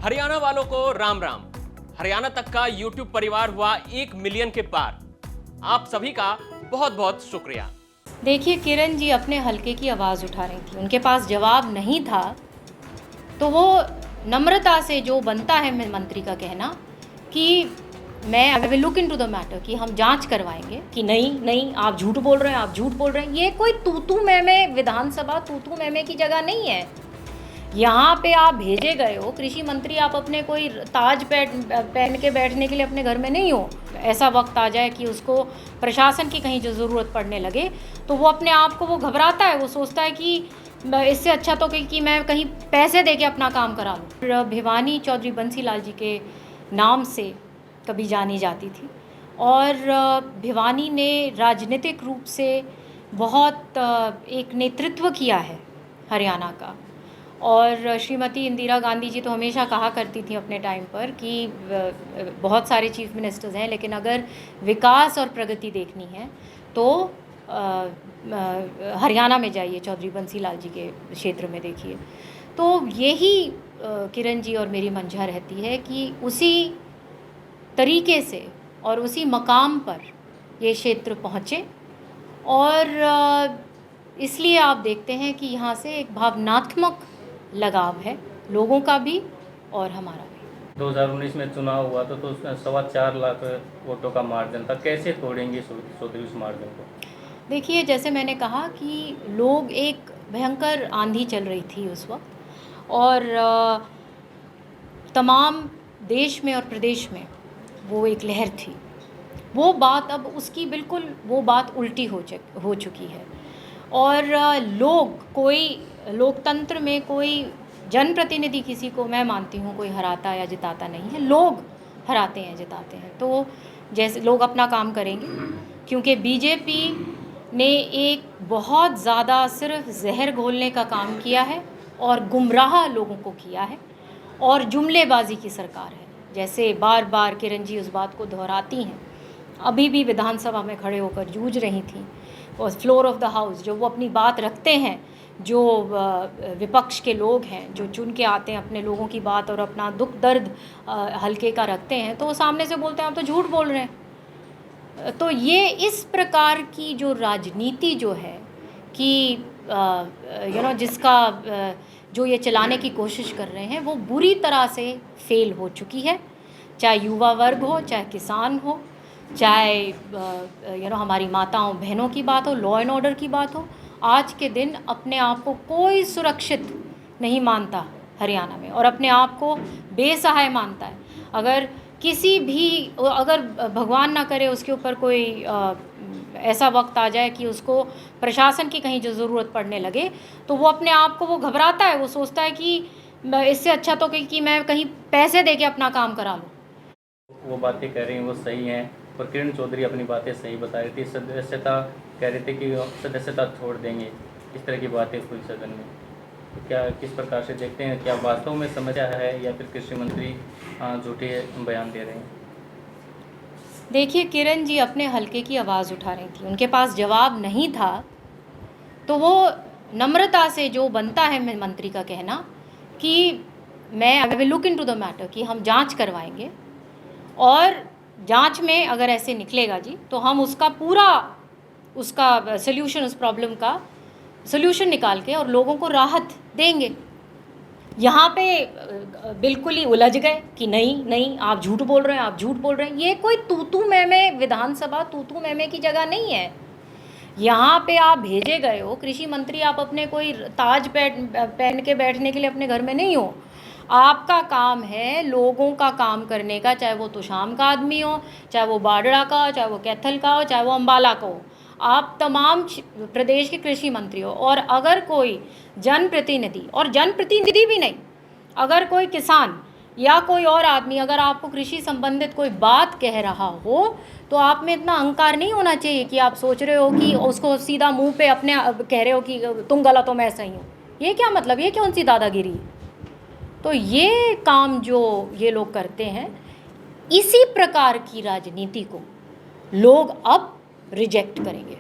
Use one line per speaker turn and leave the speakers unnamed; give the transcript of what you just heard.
हरियाणा वालों को राम राम। हरियाणा तक का YouTube परिवार हुआ 1 मिलियन के पार। आप सभी का बहुत बहुत शुक्रिया।
देखिए, किरण जी अपने हलके की आवाज़ उठा रही थी, उनके पास जवाब नहीं था, तो वो नम्रता से जो बनता है मंत्री का कहना कि मैं I will look into the matter, कि हम जांच करवाएंगे, कि नहीं आप झूठ बोल रहे हैं, आप झूठ बोल रहे हैं। ये कोई तू मैं विधानसभा तू मैं की जगह नहीं है। यहाँ पे आप भेजे गए हो कृषि मंत्री, आप अपने कोई ताज पहन के बैठने के लिए अपने घर में नहीं हो। ऐसा वक्त आ जाए कि उसको प्रशासन की कहीं जो ज़रूरत पड़ने लगे तो वो अपने आप को वो घबराता है, वो सोचता है कि इससे अच्छा तो कि मैं कहीं पैसे दे के अपना काम करा लूँ। भिवानी चौधरी बंसी लाल जी के नाम से कभी जानी जाती थी और भिवानी ने राजनीतिक रूप से बहुत एक नेतृत्व किया है हरियाणा का। और श्रीमती इंदिरा गांधी जी तो हमेशा कहा करती थी अपने टाइम पर कि बहुत सारे चीफ मिनिस्टर्स हैं, लेकिन अगर विकास और प्रगति देखनी है तो हरियाणा में जाइए, चौधरी बंसी लाल जी के क्षेत्र में देखिए। तो यही किरण जी और मेरी मंशा रहती है कि उसी तरीके से और उसी मकाम पर ये क्षेत्र पहुँचे। और इसलिए आप देखते हैं कि यहाँ से एक भावनात्मक लगाव है, लोगों का भी और हमारा भी।
2019 में चुनाव हुआ तो उसमें 4.25 लाख वोटों का मार्जिन था। कैसे तोड़ेंगे चौधरी उस मार्जिन को?
देखिए, जैसे मैंने कहा कि लोग, एक भयंकर आंधी चल रही थी उस वक्त और तमाम देश में और प्रदेश में वो एक लहर थी। वो बात अब उसकी बिल्कुल वो बात उल्टी हो चुकी है। और कोई लोकतंत्र में कोई जनप्रतिनिधि किसी को, मैं मानती हूँ, कोई हराता या जिताता नहीं है, लोग हराते हैं जिताते हैं। तो जैसे लोग अपना काम करेंगे, क्योंकि बीजेपी ने एक बहुत ज़्यादा सिर्फ जहर घोलने का काम किया है और गुमराह लोगों को किया है और जुमलेबाजी की सरकार है। जैसे बार बार किरण जी उस बात को दोहराती हैं, अभी भी विधानसभा में खड़े होकर जूझ रही थी और फ्लोर ऑफ द हाउस जो वो अपनी बात रखते हैं, जो विपक्ष के लोग हैं जो चुन के आते हैं अपने लोगों की बात और अपना दुख दर्द हल्के का रखते हैं, तो वो सामने से बोलते हैं आप तो झूठ बोल रहे हैं। तो ये इस प्रकार की जो राजनीति जो है कि जिसका जो ये चलाने की कोशिश कर रहे हैं वो बुरी तरह से फेल हो चुकी है। चाहे युवा वर्ग हो, चाहे किसान हो, चाहे हमारी माताओं बहनों की बात हो, लॉ एंड ऑर्डर की बात हो। आज के दिन अपने आप को कोई सुरक्षित नहीं मानता हरियाणा में और अपने आप को बेसहाय मानता है। अगर किसी भी, अगर भगवान ना करे उसके ऊपर कोई ऐसा वक्त आ जाए कि उसको प्रशासन की कहीं जो ज़रूरत पड़ने लगे तो वो अपने आप को वो घबराता है, वो सोचता है कि इससे अच्छा तो कि मैं कहीं पैसे दे के अपना काम करा लूँ।
वो बातें कह रही हैं वो सही हैं, और किरण चौधरी अपनी बातें सही बता रही थी। सदस्यता कह रहे थे कि सदस्यता छोड़ देंगे, इस तरह की बातें हुई सदन में। तो क्या किस प्रकार से देखते हैं, क्या वास्तव में समस्या है या फिर कृषि मंत्री झूठे बयान दे रहे हैं?
देखिए, किरण जी अपने हलके की आवाज़ उठा रही थी, उनके पास जवाब नहीं था, तो वो नम्रता से जो बनता है मंत्री का कहना कि मैं I will look into the matter, कि हम जांच करवाएंगे और जांच में अगर ऐसे निकलेगा जी तो हम उसका सल्यूशन, उस प्रॉब्लम का सल्यूशन निकाल के और लोगों को राहत देंगे। यहाँ पे बिल्कुल ही उलझ गए कि नहीं आप झूठ बोल रहे हैं, आप झूठ बोल रहे हैं। ये कोई तू मैं विधानसभा तू मैं की जगह नहीं है। यहाँ पे आप भेजे गए हो कृषि मंत्री, आप अपने कोई ताज पहन के बैठने के लिए अपने घर में नहीं हो। आपका काम है लोगों का काम करने का, चाहे वो तुशाम का आदमी हो, चाहे वो बाडड़ा का हो, चाहे वो कैथल का हो, चाहे वो अम्बाला का हो। आप तमाम प्रदेश के कृषि मंत्री हो। और अगर कोई जनप्रतिनिधि, और जनप्रतिनिधि भी नहीं, अगर कोई किसान या कोई और आदमी अगर आपको कृषि संबंधित कोई बात कह रहा हो तो आप में इतना अहंकार नहीं होना चाहिए कि आप सोच रहे हो कि उसको सीधा मुंह पे अपने कह रहे हो कि तुम गलत हो मैं सही हूँ। ये क्या मतलब, ये कौन सी दादागिरी है? तो ये काम जो ये लोग करते हैं, इसी प्रकार की राजनीति को लोग अब रिजेक्ट करेंगे।